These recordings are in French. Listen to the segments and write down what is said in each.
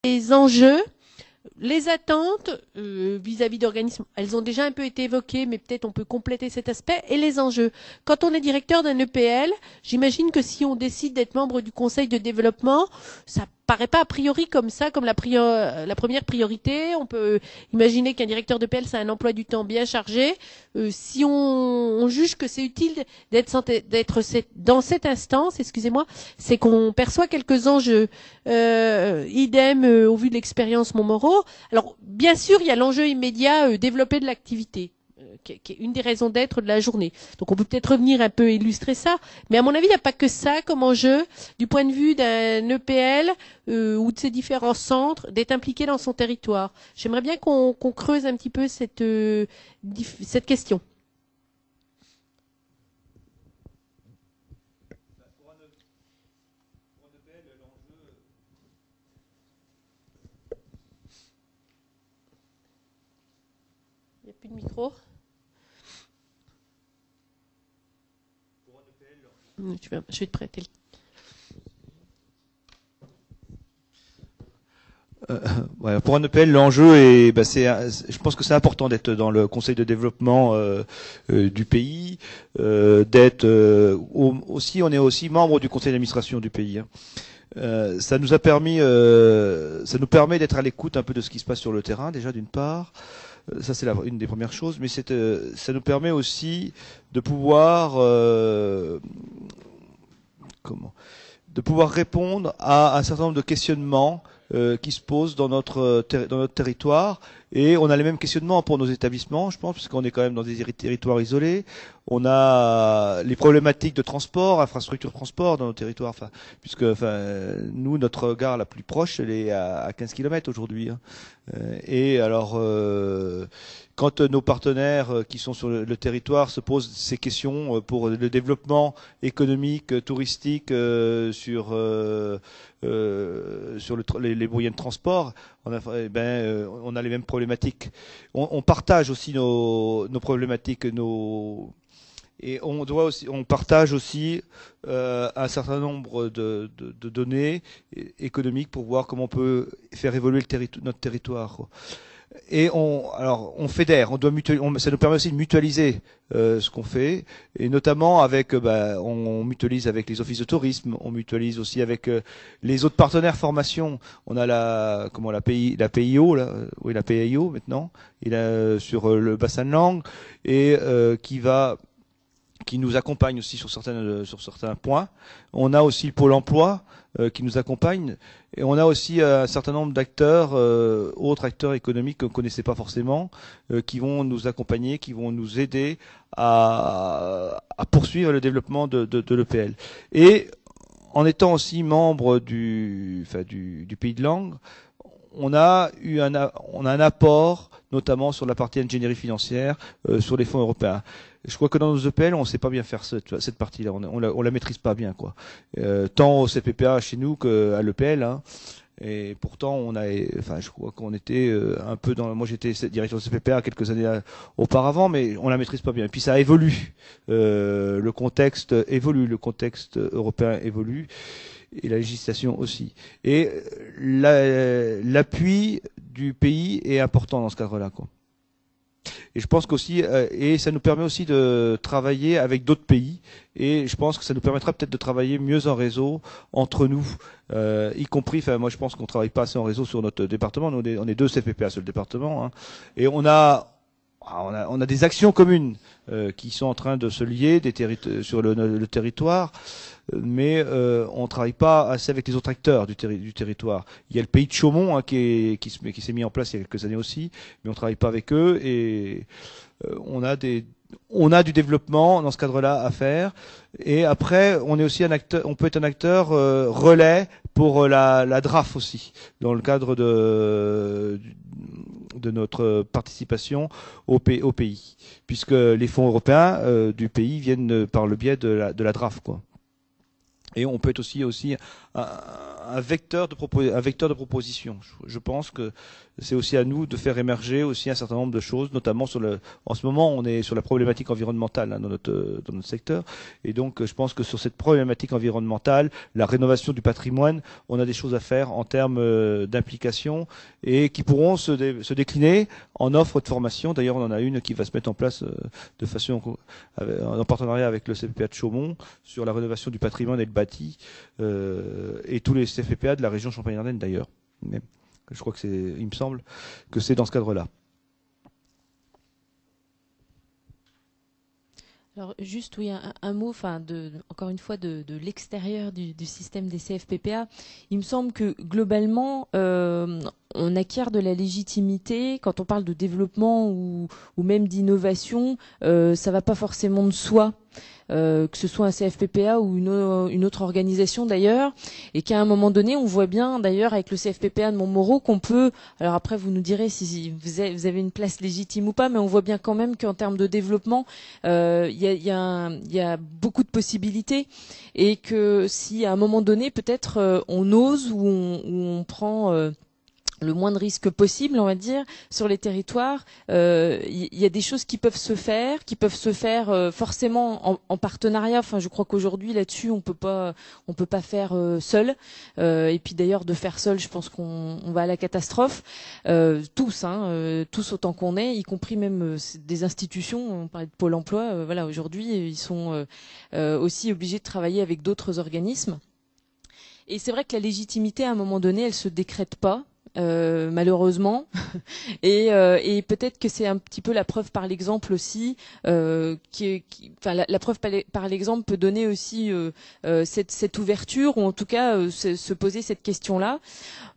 Les enjeux, les attentes vis-à-vis d'organismes, elles ont déjà un peu été évoquées, mais peut-être on peut compléter cet aspect. Et les enjeux. Quand on est directeur d'un EPL, j'imagine que si on décide d'être membre du conseil de développement, ça paraît pas a priori comme ça, comme la première priorité. On peut imaginer qu'un directeur d'EPL, c'est un emploi du temps bien chargé. Si on juge que c'est utile d'être dans cette instance, excusez-moi, c'est qu'on perçoit quelques enjeux. Idem au vu de l'expérience Montmoreau. Alors, bien sûr, il y a l'enjeu immédiat, développer de l'activité, qui est une des raisons d'être de la journée. Donc, on peut peut-être revenir un peu illustrer ça. Mais à mon avis, il n'y a pas que ça comme enjeu, du point de vue d'un EPL ou de ses différents centres, d'être impliqué dans son territoire. J'aimerais bien qu'on creuse un petit peu cette question. Il n'y a plus de micro. Je vais te prêter le. Ouais, pour un EPL, l'enjeu est, je pense que c'est important d'être dans le conseil de développement du pays, d'être aussi, on est aussi membre du conseil d'administration du pays. Hein. Ça nous permet d'être à l'écoute un peu de ce qui se passe sur le terrain, déjà d'une part. Ça, c'est une des premières choses, mais ça nous permet aussi de pouvoir de pouvoir répondre à un certain nombre de questionnements qui se posent dans notre territoire. Et on a les mêmes questionnements pour nos établissements, je pense, parce qu'on est quand même dans des territoires isolés. On a les problématiques de transport, infrastructure de transport dans nos territoires. Puisque nous, notre gare la plus proche, elle est à 15 km aujourd'hui. Hein. Et alors, quand nos partenaires qui sont sur le territoire se posent ces questions pour le développement économique, touristique sur les moyens de transport, on a les mêmes problématiques. On partage aussi nos problématiques, et on partage aussi un certain nombre de données économiques pour voir comment on peut faire évoluer notre territoire. Et on fédère, ça nous permet aussi de mutualiser ce qu'on fait, et notamment on mutualise avec les offices de tourisme, on mutualise aussi avec les autres partenaires formation. On a la PIO, la PIO maintenant, sur le bassin de Langue, et qui nous accompagne aussi sur certains points. On a aussi le Pôle emploi qui nous accompagne, et on a aussi un certain nombre d'acteurs, autres acteurs économiques qu'on ne connaissait pas forcément, qui vont nous accompagner, qui vont nous aider à poursuivre le développement de l'EPL. Et en étant aussi membre du Pays de Langue, on a un apport, notamment sur la partie ingénierie financière, sur les fonds européens. Je crois que dans nos EPL, on ne sait pas bien faire cette partie-là. On la maîtrise pas bien, quoi. Tant au CPPA chez nous qu'à l'EPL. Hein. Et pourtant, je crois qu'on était un peu moi, j'étais directeur de CPPA quelques années auparavant, mais on la maîtrise pas bien. Et puis ça évolue. Le contexte évolue, le contexte européen évolue, et la législation aussi. Et l'appui du pays est important dans ce cadre-là, quoi. Et je pense qu'aussi, et ça nous permet aussi de travailler avec d'autres pays, et je pense que ça nous permettra peut-être de travailler mieux en réseau entre nous, y compris, moi je pense qu'on travaille pas assez en réseau sur notre département. Nous, on est 2 CPPA sur le département, hein, et on a des actions communes qui sont en train de se lier sur le territoire, mais on travaille pas assez avec les autres acteurs du territoire. Il y a le pays de Chaumont, hein, qui s'est mis en place il y a quelques années aussi, mais on travaille pas avec eux, et on a du développement dans ce cadre-là à faire. Et après, on peut être un acteur relais pour la DRAF aussi, dans le cadre de notre participation au pays, puisque les fonds européens du pays viennent par le biais de la DRAF, quoi. Et on peut être aussi un vecteur de proposition. Je pense que c'est aussi à nous de faire émerger aussi un certain nombre de choses, notamment en ce moment, on est sur la problématique environnementale dans notre secteur. Et donc, je pense que sur cette problématique environnementale, la rénovation du patrimoine, on a des choses à faire en termes d'implication et qui pourront se décliner en offres de formation. D'ailleurs, on en a une qui va se mettre en place de façon en partenariat avec le CFPA de Chaumont sur la rénovation du patrimoine et le bâti et tous les CFPA de la région Champagne-Ardenne d'ailleurs. Mais je crois que il me semble que c'est dans ce cadre-là. Alors juste oui un mot, enfin encore une fois de l'extérieur du système des CFPPA. Il me semble que globalement on acquiert de la légitimité quand on parle de développement ou même d'innovation. Ça va pas forcément de soi. Que ce soit un CFPPA ou une autre organisation d'ailleurs, et qu'à un moment donné, on voit bien d'ailleurs avec le CFPPA de Montmoreau qu'on peut, alors après vous nous direz si vous avez une place légitime ou pas, mais on voit bien quand même qu'en termes de développement, il y a beaucoup de possibilités, et que si à un moment donné, peut-être on ose ou on prend le moins de risques possible, on va dire, sur les territoires. Il y a des choses qui peuvent se faire forcément en partenariat. Enfin, je crois qu'aujourd'hui là-dessus, on peut pas faire seul. Et puis d'ailleurs, de faire seul, je pense qu'on va à la catastrophe. Tous autant qu'on est, y compris même des institutions. On parlait de Pôle Emploi. Voilà, aujourd'hui, ils sont aussi obligés de travailler avec d'autres organismes. Et c'est vrai que la légitimité, à un moment donné, elle se décrète pas. Malheureusement, et peut-être que c'est un petit peu la preuve par l'exemple aussi, la preuve par l'exemple peut donner aussi cette ouverture, ou en tout cas se poser cette question-là.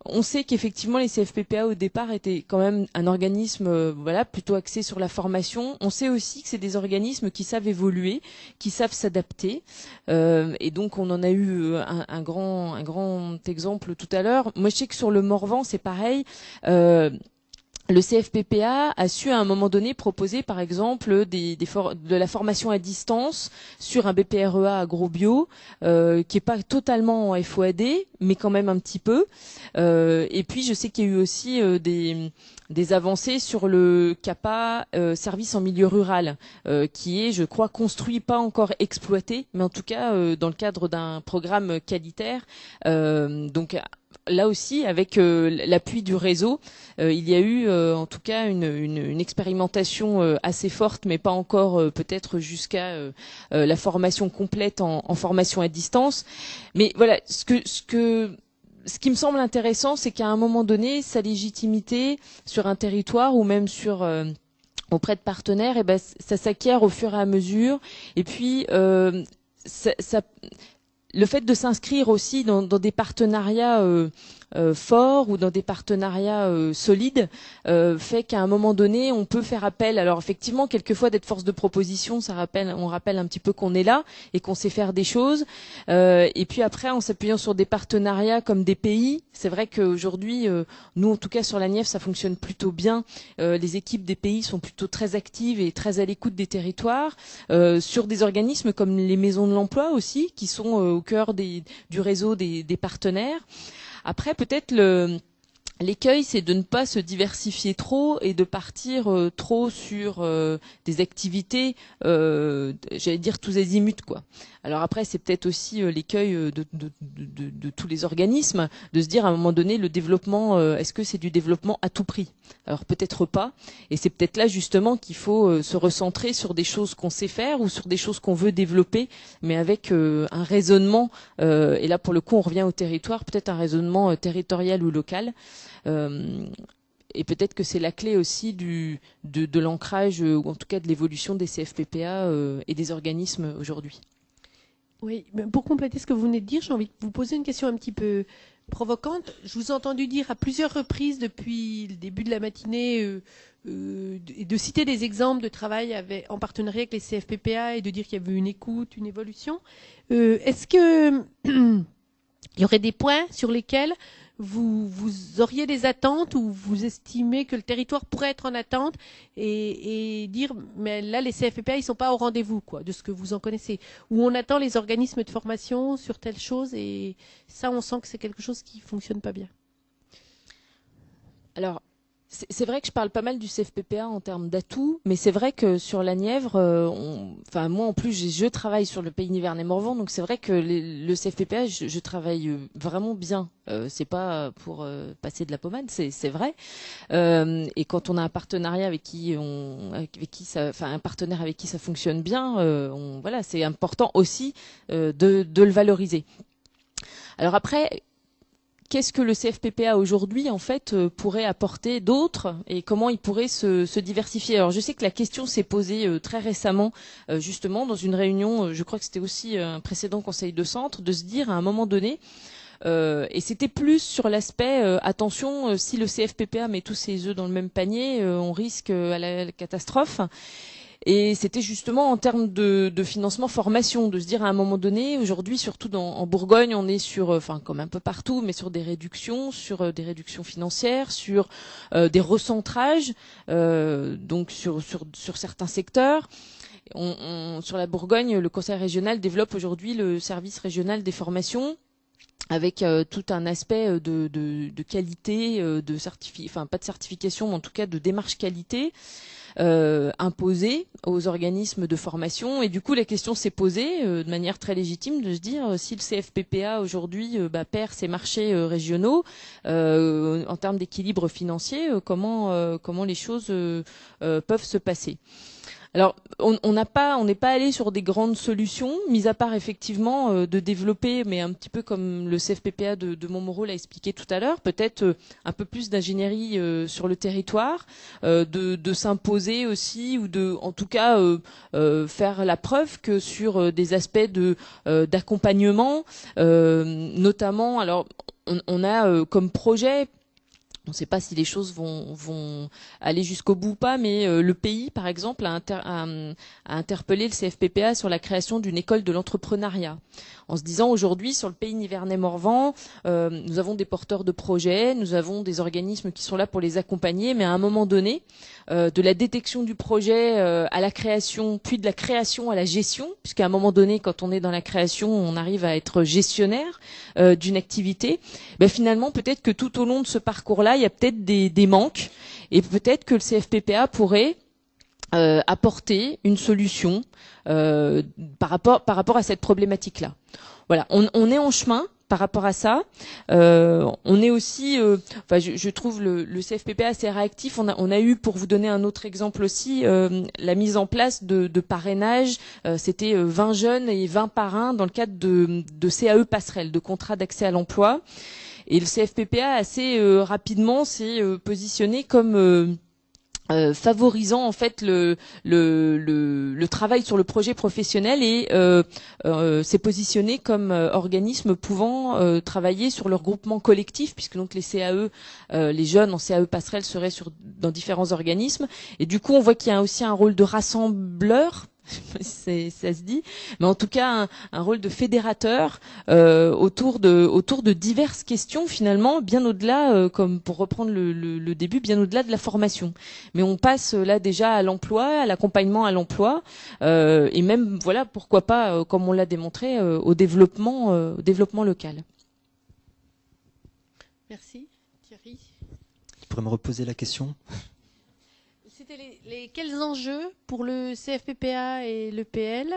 On sait qu'effectivement les CFPPA au départ étaient quand même un organisme plutôt axé sur la formation. On sait aussi que c'est des organismes qui savent évoluer, qui savent s'adapter, et donc on en a eu un grand exemple tout à l'heure. Moi je sais que sur le Morvan c'est pareil. Le CFPPA a su à un moment donné proposer par exemple de la formation à distance sur un BPREA agro-bio qui est pas totalement en FOAD mais quand même un petit peu. Et puis je sais qu'il y a eu aussi des avancées sur le CAPA service en milieu rural qui est je crois construit, pas encore exploité, mais en tout cas dans le cadre d'un programme qualitaire. Donc là aussi, avec l'appui du réseau, il y a eu en tout cas une expérimentation assez forte, mais pas encore peut-être jusqu'à la formation complète en formation à distance. Mais voilà, ce qui me semble intéressant, c'est qu'à un moment donné, sa légitimité sur un territoire ou même sur auprès de partenaires, ça s'acquiert au fur et à mesure. Et puis le fait de s'inscrire aussi dans des partenariats forts ou dans des partenariats solides fait qu'à un moment donné on peut faire appel. Alors effectivement quelquefois d'être force de proposition, on rappelle un petit peu qu'on est là et qu'on sait faire des choses, et puis après en s'appuyant sur des partenariats comme des pays, c'est vrai qu'aujourd'hui nous en tout cas sur la Nièvre ça fonctionne plutôt bien. Les équipes des pays sont plutôt très actives et très à l'écoute des territoires, sur des organismes comme les maisons de l'emploi aussi qui sont au cœur du réseau des partenaires. Après, peut-être l'écueil, c'est de ne pas se diversifier trop et de partir trop sur des activités, j'allais dire tous azimuts, quoi. Alors après, c'est peut-être aussi l'écueil de tous les organismes, de se dire à un moment donné, le développement, est-ce que c'est du développement à tout prix? Alors peut-être pas, et c'est peut-être là justement qu'il faut se recentrer sur des choses qu'on sait faire ou sur des choses qu'on veut développer, mais avec un raisonnement, et là pour le coup on revient au territoire, peut-être un raisonnement territorial ou local. Et peut-être que c'est la clé aussi de l'ancrage, ou en tout cas de l'évolution des CFPPA et des organismes aujourd'hui. Oui, pour compléter ce que vous venez de dire, j'ai envie de vous poser une question un petit peu provocante. Je vous ai entendu dire à plusieurs reprises depuis le début de la matinée de citer des exemples de travail en partenariat avec les CFPPA et de dire qu'il y avait une écoute, une évolution. Est-ce que il y aurait des points sur lesquels vous auriez des attentes ou vous estimez que le territoire pourrait être en attente et dire mais là les CFPPA ils sont pas au rendez-vous quoi de ce que vous en connaissez, ou on attend les organismes de formation sur telle chose et ça on sent que c'est quelque chose qui fonctionne pas bien. Alors, c'est vrai que je parle pas mal du CFPPA en termes d'atouts, mais c'est vrai que sur la Nièvre, enfin moi en plus je travaille sur le Pays Nivernais-Morvan, donc c'est vrai que le CFPPA je travaille vraiment bien. C'est pas pour passer de la pommade, c'est vrai. Et quand on a un partenariat avec qui un partenaire avec qui ça fonctionne bien, voilà, c'est important aussi de le valoriser. Alors après. Qu'est-ce que le CFPPA aujourd'hui en fait pourrait apporter d'autre et comment il pourrait se diversifier? Alors je sais que la question s'est posée très récemment justement dans une réunion, je crois que c'était aussi un précédent conseil de centre, de se dire à un moment donné, et c'était plus sur l'aspect attention, si le CFPPA met tous ses œufs dans le même panier, on risque à la catastrophe. Et c'était justement en termes de financement formation, de se dire à un moment donné, aujourd'hui, surtout en Bourgogne, on est sur, enfin comme un peu partout, mais sur des réductions financières, sur des recentrages, donc sur certains secteurs. Sur la Bourgogne, le conseil régional développe aujourd'hui le service régional des formations, avec tout un aspect de qualité, enfin pas de certification, mais en tout cas de démarche qualité. Imposée aux organismes de formation, et du coup la question s'est posée de manière très légitime de se dire si le CFPPA aujourd'hui perd ses marchés régionaux en termes d'équilibre financier, comment les choses peuvent se passer. Alors, on n'est pas allé sur des grandes solutions, mis à part effectivement de développer, mais un petit peu comme le CFPPA de Montmoreau l'a expliqué tout à l'heure, peut-être un peu plus d'ingénierie sur le territoire, de s'imposer aussi, ou de, en tout cas, faire la preuve que sur des aspects d'accompagnement, notamment, alors on a comme projet. On ne sait pas si les choses vont aller jusqu'au bout ou pas, mais le pays, par exemple, a interpellé le CFPPA sur la création d'une école de l'entrepreneuriat. En se disant aujourd'hui, sur le Pays Nivernais-Morvan, nous avons des porteurs de projets, nous avons des organismes qui sont là pour les accompagner, mais à un moment donné, de la détection du projet à la création, puis de la création à la gestion, puisqu'à un moment donné, quand on est dans la création, on arrive à être gestionnaire d'une activité. Finalement, peut-être que tout au long de ce parcours-là, il y a peut-être des manques, et peut-être que le CFPPA pourrait apporter une solution par rapport à cette problématique-là. Voilà, on est en chemin par rapport à ça. On est aussi, je trouve le CFPPA assez réactif. On a eu, pour vous donner un autre exemple aussi, la mise en place de parrainage. C'était 20 jeunes et 20 parrains dans le cadre de CAE passerelle, de contrat d'accès à l'emploi. Et le CFPPA assez rapidement s'est positionné comme favorisant en fait le travail sur le projet professionnel, et s'est positionné comme organisme pouvant travailler sur le regroupement collectif, puisque donc les CAE, les jeunes en CAE passerelle seraient dans différents organismes, et du coup on voit qu'il y a aussi un rôle de rassembleur. Ça se dit, mais en tout cas un rôle de fédérateur autour de diverses questions, finalement, bien au-delà, comme pour reprendre le début, bien au-delà de la formation. Mais on passe là déjà à l'emploi, à l'accompagnement à l'emploi, et même, voilà, pourquoi pas, comme on l'a démontré, au développement local. Merci. Thierry. Tu pourrais me reposer la question ? C'était quels enjeux pour le CFPPA et l'EPL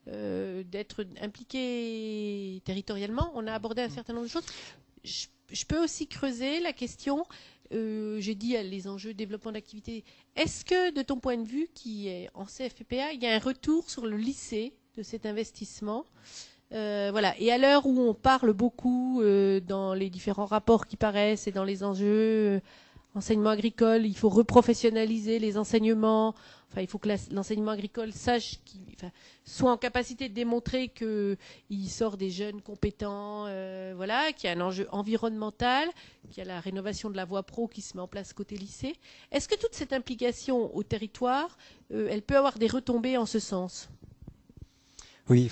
d'être impliqués territorialement? On a abordé un certain nombre de choses. Je peux aussi creuser la question. J'ai dit les enjeux de développement d'activité. Est-ce que, de ton point de vue, qui est en CFPPA, il y a un retour sur le lycée de cet investissement? Voilà. Et à l'heure où on parle beaucoup dans les différents rapports qui paraissent et dans les enjeux enseignement agricole, il faut reprofessionnaliser les enseignements. Enfin, il faut que l'enseignement agricole soit en capacité de démontrer qu'il sort des jeunes compétents, voilà, qu'il y a un enjeu environnemental, qu'il y a la rénovation de la voie pro qui se met en place côté lycée. Est-ce que toute cette implication au territoire, elle peut avoir des retombées en ce sens ? Oui,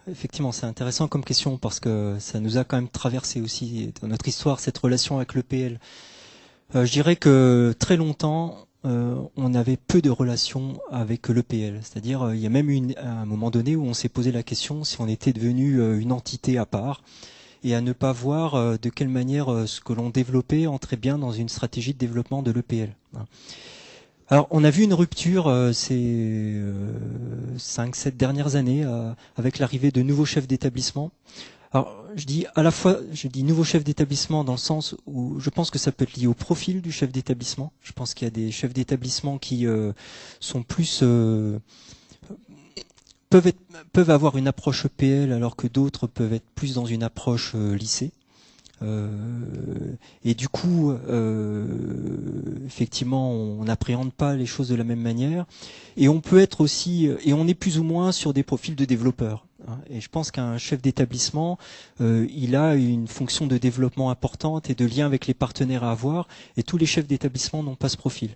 effectivement, c'est intéressant comme question parce que ça nous a quand même traversé aussi dans notre histoire cette relation avec l'EPL. Je dirais que très longtemps, on avait peu de relations avec l'EPL. C'est-à-dire, il y a même eu un moment donné où on s'est posé la question si on était devenu une entité à part et à ne pas voir de quelle manière ce que l'on développait entrait bien dans une stratégie de développement de l'EPL. Alors, on a vu une rupture ces 5-7 dernières années avec l'arrivée de nouveaux chefs d'établissement. Alors, je dis nouveaux chefs d'établissement dans le sens où je pense que ça peut être lié au profil du chef d'établissement. Je pense qu'il y a des chefs d'établissement qui sont plus peuvent avoir une approche EPL alors que d'autres peuvent être plus dans une approche lycée. Et du coup, effectivement, on n'appréhende pas les choses de la même manière. Et on peut être aussi, et on est plus ou moins sur des profils de développeurs. Et je pense qu'un chef d'établissement, il a une fonction de développement importante et de lien avec les partenaires à avoir. Et tous les chefs d'établissement n'ont pas ce profil.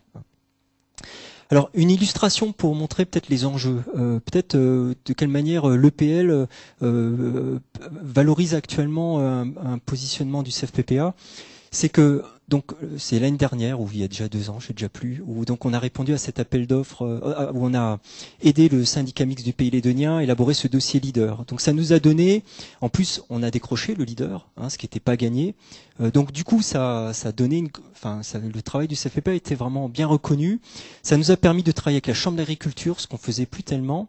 Alors, une illustration pour montrer peut-être les enjeux, de quelle manière l'EPL valorise actuellement un positionnement du CFPPA, c'est que donc c'est l'année dernière, ou il y a déjà 2 ans, je sais déjà plus, où donc on a répondu à cet appel d'offres, où on a aidé le syndicat mixte du Pays Lédonien à élaborer ce dossier leader. Donc ça nous a donné, en plus on a décroché le leader, ce qui n'était pas gagné. Donc du coup ça a donné, le travail du CFPPA était vraiment bien reconnu. Ça nous a permis de travailler avec la Chambre d'agriculture, ce qu'on faisait plus tellement.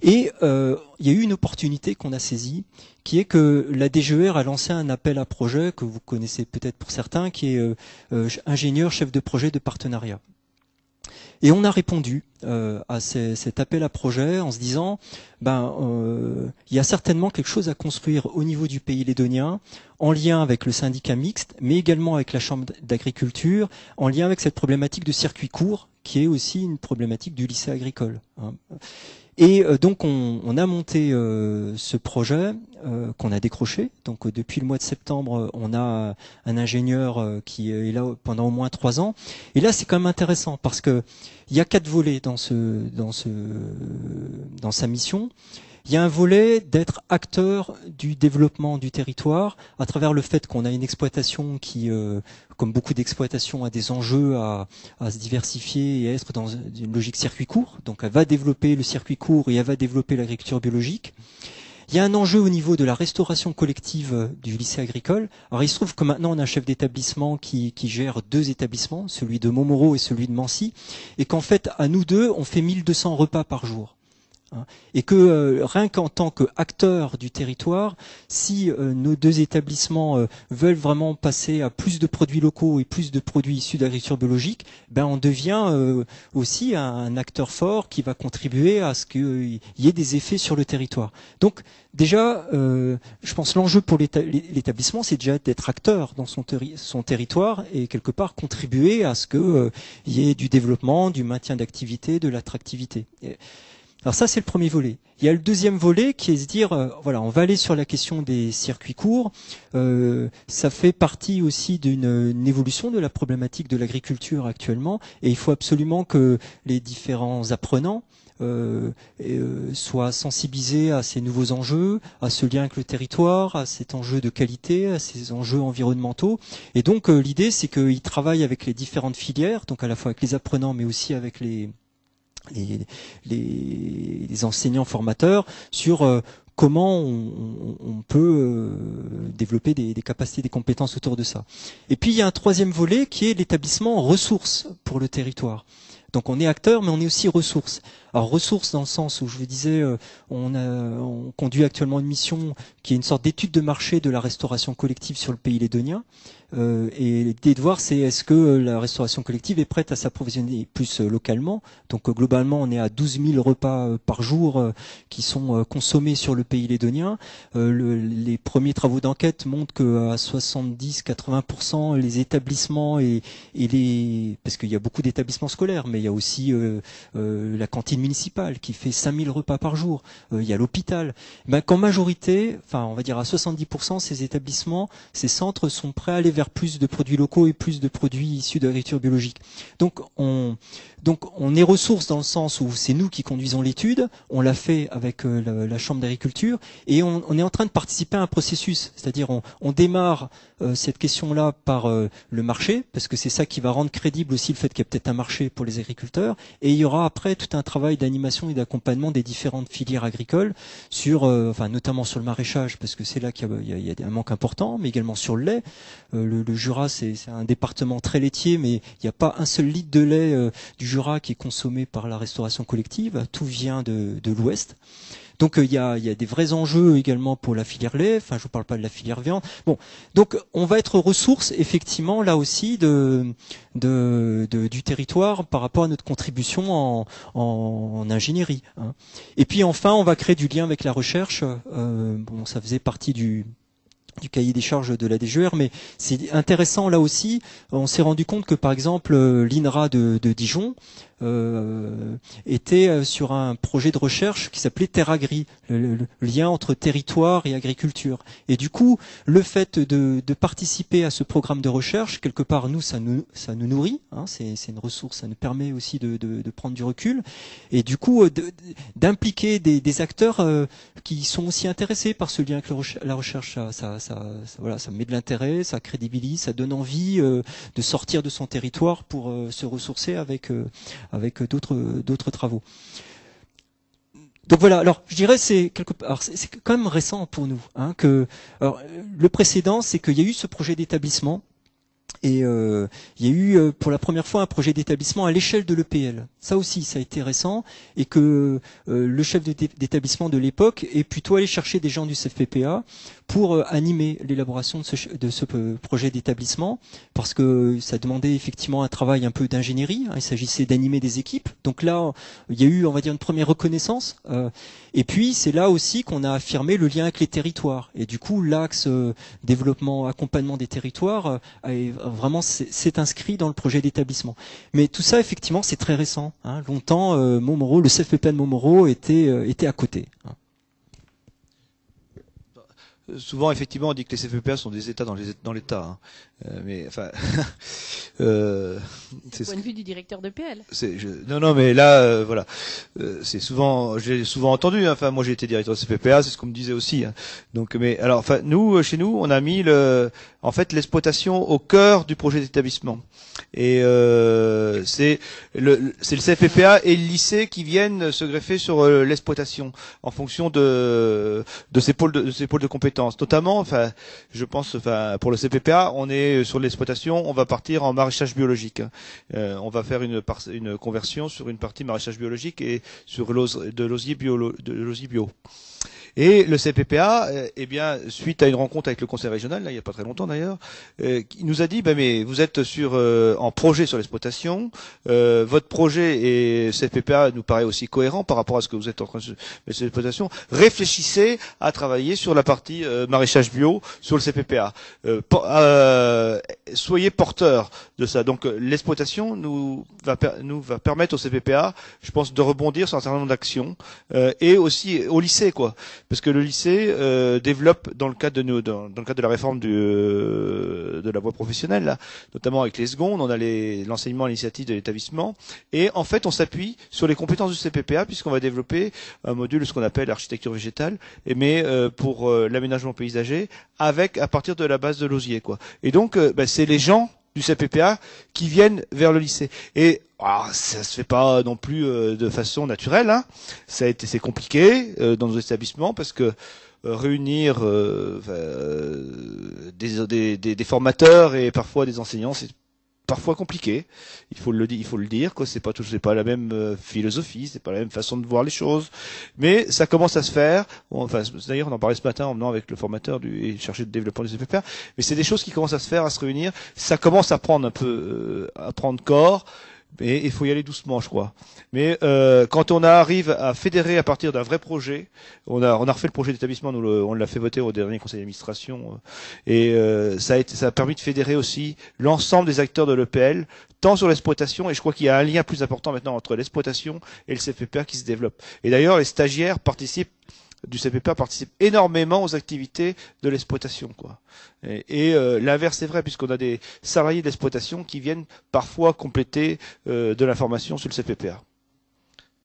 Et il y a eu une opportunité qu'on a saisie, qui est que la DGER a lancé un appel à projet que vous connaissez peut-être pour certains, qui est ingénieur chef de projet de partenariat. Et on a répondu à cet appel à projet en se disant, il y a certainement quelque chose à construire au niveau du Pays Lédonien, en lien avec le syndicat mixte, mais également avec la Chambre d'agriculture, en lien avec cette problématique de circuit court, qui est aussi une problématique du lycée agricole. Et donc on a monté ce projet qu'on a décroché. Donc depuis le mois de septembre, on a un ingénieur qui est là pendant au moins 3 ans. Et là, c'est quand même intéressant parce que il y a 4 volets dans sa mission. Il y a un volet d'être acteur du développement du territoire à travers le fait qu'on a une exploitation qui, comme beaucoup d'exploitations, a des enjeux à se diversifier et à être dans une logique circuit court. Donc elle va développer le circuit court et elle va développer l'agriculture biologique. Il y a un enjeu au niveau de la restauration collective du lycée agricole. Alors il se trouve que maintenant on a un chef d'établissement qui gère 2 établissements, celui de Montmoreau et celui de Mancy, et qu'en fait à nous deux on fait 1200 repas par jour. Et que rien qu'en tant qu'acteurs du territoire, si nos 2 établissements veulent vraiment passer à plus de produits locaux et plus de produits issus d'agriculture biologique, on devient aussi un acteur fort qui va contribuer à ce qu'il y ait des effets sur le territoire. Donc déjà, je pense l'enjeu pour l'établissement, c'est déjà d'être acteur dans son territoire et quelque part contribuer à ce qu'il y ait du développement, du maintien d'activité, de l'attractivité. Alors ça, c'est le premier volet. Il y a le deuxième volet qui est se dire, on va aller sur la question des circuits courts. Ça fait partie aussi d'une évolution de la problématique de l'agriculture actuellement. Et il faut absolument que les différents apprenants soient sensibilisés à ces nouveaux enjeux, à ce lien avec le territoire, à cet enjeu de qualité, à ces enjeux environnementaux. Et donc, l'idée, c'est qu'ils travaillent avec les différentes filières, donc à la fois avec les apprenants, mais aussi avec les enseignants formateurs sur comment on peut développer des capacités, des compétences autour de ça. Et puis il y a un troisième volet qui est l'établissement ressources pour le territoire. Donc on est acteur, mais on est aussi ressources. Alors ressources dans le sens où je vous disais, on conduit actuellement une mission qui est une sorte d'étude de marché de la restauration collective sur le Pays Lédonien. Et l'idée de voir, c'est est-ce que la restauration collective est prête à s'approvisionner plus localement. Donc globalement, on est à 12 000 repas par jour qui sont consommés sur le Pays Lédonien. Les premiers travaux d'enquête montrent qu'à 70-80%, les établissements parce qu'il y a beaucoup d'établissements scolaires, mais mais il y a aussi la cantine municipale qui fait 5000 repas par jour. Il y a l'hôpital. Ben, qu'en majorité, enfin on va dire à 70%, ces établissements, ces centres sont prêts à aller vers plus de produits locaux et plus de produits issus de l'agriculture biologique. Donc on est ressources dans le sens où c'est nous qui conduisons l'étude, on l'a fait avec la Chambre d'agriculture, et on est en train de participer à un processus, c'est-à-dire on démarre cette question-là par le marché, parce que c'est ça qui va rendre crédible aussi le fait qu'il y a peut-être un marché pour les agriculteurs, et il y aura après tout un travail d'animation et d'accompagnement des différentes filières agricoles, enfin notamment sur le maraîchage, parce que c'est là qu'il y a un manque important, mais également sur le lait. Le Jura, c'est un département très laitier, mais il n'y a pas un seul litre de lait du Jura qui est consommé par la restauration collective, tout vient de l'Ouest. Donc il y a des vrais enjeux également pour la filière lait, enfin je ne vous parle pas de la filière viande. Bon, donc on va être ressource effectivement là aussi du territoire par rapport à notre contribution en ingénierie. Hein. Et puis enfin on va créer du lien avec la recherche. Bon, ça faisait partie du cahier des charges de la DGER, mais c'est intéressant là aussi. On s'est rendu compte que par exemple l'INRA de Dijon était sur un projet de recherche qui s'appelait Terragri, le lien entre territoire et agriculture. Et du coup, le fait de participer à ce programme de recherche, quelque part, nous, ça nous nourrit. Hein, c'est une ressource, ça nous permet aussi de prendre du recul. Et du coup, d'impliquer des acteurs qui sont aussi intéressés par ce lien avec la recherche. Voilà, ça met de l'intérêt, ça crédibilise, ça donne envie de sortir de son territoire pour se ressourcer avec d'autres travaux. Donc voilà, alors je dirais c'est quand même récent pour nous. Hein, le précédent, c'est qu'il y a eu ce projet d'établissement et il y a eu pour la première fois un projet d'établissement à l'échelle de l'EPL. Ça aussi, ça a été récent et que le chef d'établissement de l'époque est plutôt allé chercher des gens du CFPPA pour animer l'élaboration de ce projet d'établissement, parce que ça demandait effectivement un travail un peu d'ingénierie. Hein, il s'agissait d'animer des équipes. Donc là, il y a eu, on va dire, une première reconnaissance. Et puis, c'est là aussi qu'on a affirmé le lien avec les territoires. Et du coup, l'axe développement, accompagnement des territoires, vraiment s'est inscrit dans le projet d'établissement. Mais tout ça, effectivement, c'est très récent. Hein. Longtemps, Montmoreau, le CFPPA de Montmoreau était à côté. Hein. Souvent, effectivement, on dit que les CFPPA sont des États dans l'État. Hein. Mais enfin, c'est le point de vue du directeur de PL. Non, mais là, voilà, c'est souvent, j'ai souvent entendu. Hein, enfin, moi, j'ai été directeur de CFPPA, c'est ce qu'on me disait aussi. Hein. Donc, mais alors, enfin, nous, chez nous, on a mis en fait, l'exploitation au cœur du projet d'établissement. Et c'est le CFPPA et le lycée qui viennent se greffer sur l'exploitation en fonction de ces pôles de compétences. Notamment, enfin, je pense, enfin, pour le CFPPA, on est sur l'exploitation, on va partir en maraîchage biologique. On va faire une conversion sur une partie maraîchage biologique et sur de l'osier bio. Et le CPPA, eh bien, suite à une rencontre avec le conseil régional, là, il n'y a pas très longtemps d'ailleurs, qui nous a dit, mais vous êtes en projet sur l'exploitation, votre projet et CPPA nous paraît aussi cohérent par rapport à ce que vous êtes en train de mettre sur l'exploitation. Réfléchissez à travailler sur la partie maraîchage bio sur le CPPA. Soyez porteurs de ça. Donc l'exploitation nous va permettre au CPPA, je pense, de rebondir sur un certain nombre d'actions et aussi au lycée, quoi. Parce que le lycée développe dans le cadre de la réforme de la voie professionnelle, là, notamment avec les secondes, on a l'enseignement à l'initiative de l'établissement, et en fait on s'appuie sur les compétences du CPPA puisqu'on va développer un module, ce qu'on appelle architecture végétale, mais pour l'aménagement paysager, à partir de la base de l'osier, quoi. Et donc c'est les gens du CPPA qui viennent vers le lycée. Et ça se fait pas non plus de façon naturelle. Hein. C'est compliqué dans nos établissements parce que réunir des formateurs et parfois des enseignants, c'est parfois compliqué. Il faut le dire, quoi. C'est pas la même philosophie, c'est pas la même façon de voir les choses. Mais ça commence à se faire. Enfin, d'ailleurs, on en parlait ce matin en venant avec le formateur et chercher de développement du CPPA. Mais c'est des choses qui commencent à se faire, à se réunir. Ça commence à prendre corps. Mais il faut y aller doucement, je crois. Mais quand on arrive à fédérer à partir d'un vrai projet, on a refait le projet d'établissement, on l'a fait voter au dernier conseil d'administration, et ça a permis de fédérer aussi l'ensemble des acteurs de l'EPL, tant sur l'exploitation, et je crois qu'il y a un lien plus important maintenant entre l'exploitation et le CPPA qui se développe. Et d'ailleurs, les stagiaires du CPPA participent énormément aux activités de l'exploitation, quoi. Et l'inverse est vrai, puisqu'on a des salariés d'exploitation qui viennent parfois compléter de l'information sur le CPPA.